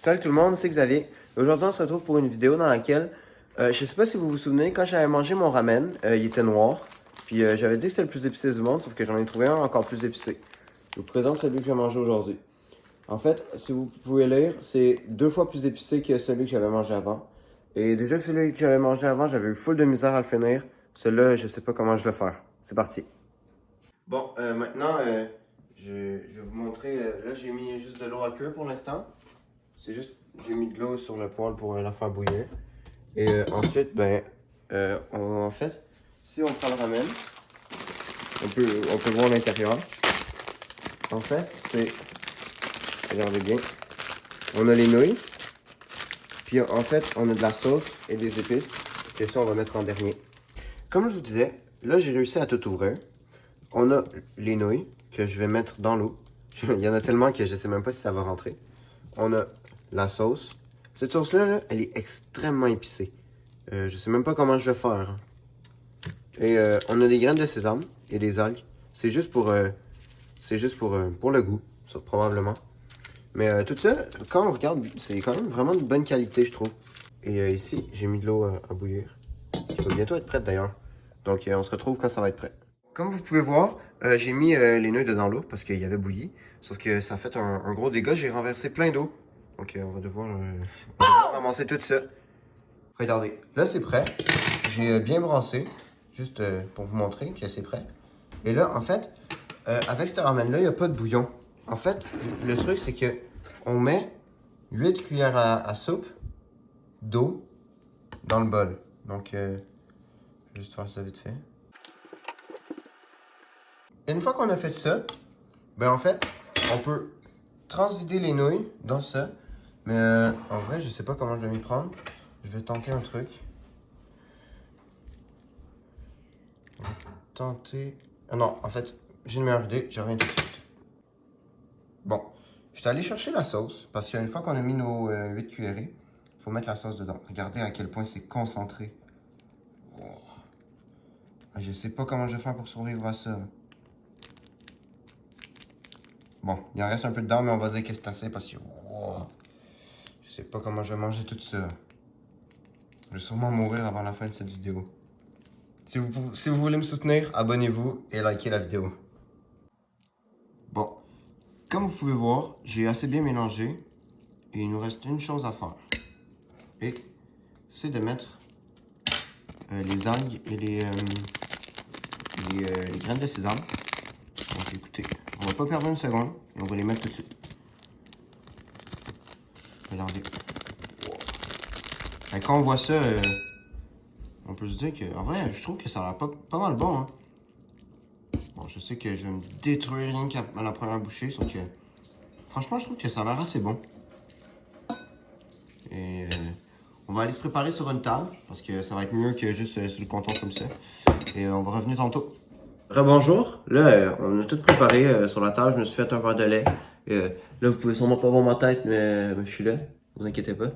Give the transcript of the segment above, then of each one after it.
Salut tout le monde, c'est Xavier. Aujourd'hui, on se retrouve pour une vidéo dans laquelle, je sais pas si vous vous souvenez, quand j'avais mangé mon ramen, il était noir. Puis j'avais dit que c'était le plus épicé du monde, sauf que j'en ai trouvé un encore plus épicé. Je vous présente celui que j'ai mangé aujourd'hui. En fait, si vous pouvez lire, c'est 2 fois plus épicé que celui que j'avais mangé avant. Et déjà que celui que j'avais mangé avant, j'avais eu full de misère à le finir. Celui-là, je sais pas comment je vais faire. C'est parti. Bon, maintenant, je vais vous montrer. Là, j'ai mis juste de l'eau à cuire pour l'instant. C'est juste, j'ai mis de l'eau sur le poêle pour la faire bouillir. Et ensuite, en fait, si on prend le ramen, on peut voir l'intérieur. En fait, c'est, regardez bien, on a les nouilles, puis en fait, on a de la sauce et des épices, et ça, on va mettre en dernier. Comme je vous disais, là, j'ai réussi à tout ouvrir. On a les nouilles que je vais mettre dans l'eau. Il y en a tellement que je sais même pas si ça va rentrer. On a la sauce. Cette sauce-là, là, elle est extrêmement épicée. Je sais même pas comment je vais faire. Et on a des graines de sésame et des algues. C'est juste pour le goût, ça, probablement. Mais tout ça, quand on regarde, c'est quand même vraiment de bonne qualité, je trouve. Et ici, j'ai mis de l'eau à bouillir, qui va bientôt être prête d'ailleurs. Donc on se retrouve quand ça va être prêt. Comme vous pouvez voir, j'ai mis les nouilles dedans l'eau parce qu'il y avait bouilli. Sauf que ça a fait un gros dégât, j'ai renversé plein d'eau. Donc on va devoir ramasser tout ça. Regardez, là c'est prêt. J'ai bien brassé, juste pour vous montrer que c'est prêt. Et là, en fait, avec ce ramen-là, il n'y a pas de bouillon. En fait, le truc, c'est que on met 8 cuillères à soupe d'eau dans le bol. Donc, je vais juste faire ça vite fait. Et une fois qu'on a fait ça, ben en fait, on peut transvider les nouilles dans ça. Mais en vrai, je sais pas comment je vais m'y prendre. Je vais tenter un truc. On va tenter... Ah non, en fait, j'ai une meilleure idée. Je reviens tout de suite. Bon, je suis allé chercher la sauce. Parce qu'une fois qu'on a mis nos 8 cuillerées, il faut mettre la sauce dedans. Regardez à quel point c'est concentré. Oh. Je sais pas comment je vais faire pour survivre à ça. Bon, il en reste un peu dedans, mais on va dire que c'est assez parce que... Oh, je sais pas comment je vais manger tout ça. Je vais sûrement mourir avant la fin de cette vidéo. Si vous voulez me soutenir, abonnez-vous et likez la vidéo. Bon, comme vous pouvez voir, j'ai assez bien mélangé. Et il nous reste une chose à faire. Et c'est de mettre les algues et les graines de sésame. Donc écoutez, on va pas perdre une seconde et on va les mettre tout de suite. Regardez. Et quand on voit ça, on peut se dire que, en vrai, je trouve que ça a l'air pas mal bon. Hein. Bon, je sais que je vais me détruire rien qu'à la première bouchée, sauf que, franchement, je trouve que ça a l'air assez bon. Et on va aller se préparer sur une table, parce que ça va être mieux que juste sur le comptoir comme ça. Et on va revenir tantôt. Rebonjour, là, on a tout préparé sur la table, je me suis fait un verre de lait. Là, vous pouvez sûrement pas voir ma tête, mais je suis là, vous inquiétez pas.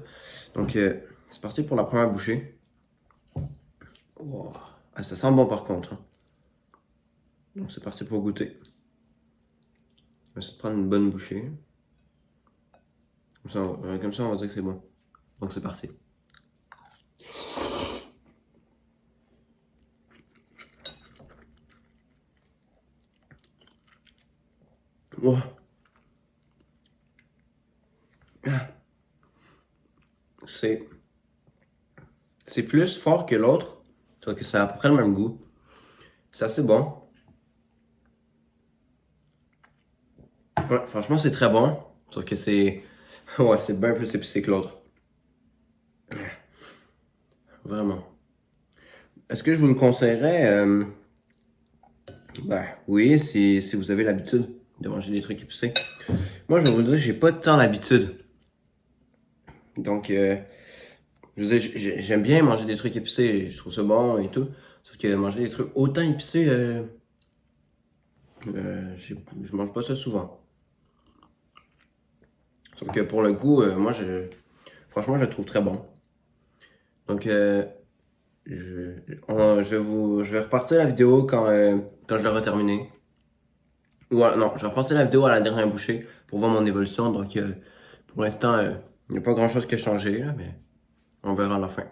Donc, c'est parti pour la première bouchée. Wow. Ah, ça sent bon par contre. Hein. Donc, c'est parti pour goûter. Je vais essayer de prendre une bonne bouchée. Comme ça, on va dire que c'est bon. Donc, c'est parti. Wow. C'est plus fort que l'autre. Tu vois que ça a à peu près le même goût. C'est assez bon. Ouais, franchement, c'est très bon. Sauf que c'est... Ouais, c'est bien plus épicé que l'autre. Vraiment. Est-ce que je vous le conseillerais? Ben oui, si vous avez l'habitude de manger des trucs épicés. Moi, je vais vous dire, j'ai pas tant l'habitude. Donc, je veux dire, j'aime bien manger des trucs épicés. Je trouve ça bon et tout. Sauf que manger des trucs autant épicés, je mange pas ça souvent. Sauf que pour le goût, franchement, je le trouve très bon. Donc, je vais repartir la vidéo quand je l'aurai terminé. Ou non, je vais repartir la vidéo à la dernière bouchée pour voir mon évolution. Donc, pour l'instant, Il n'y a pas grand chose qui a changé, là, mais on verra à la fin.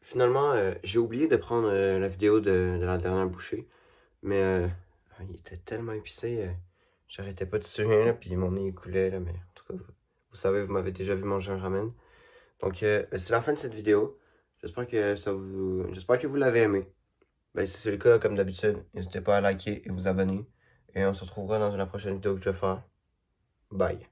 Finalement, j'ai oublié de prendre la vidéo de la dernière bouchée, mais il était tellement épicé, j'arrêtais pas de suer, là, puis mon nez coulait, là, mais en tout cas, vous savez, vous m'avez déjà vu manger un ramen. Donc, c'est la fin de cette vidéo. J'espère que vous l'avez aimé. Ben, si c'est le cas, comme d'habitude, n'hésitez pas à liker et vous abonner. Et on se retrouvera dans la prochaine vidéo que je vais faire. Bye.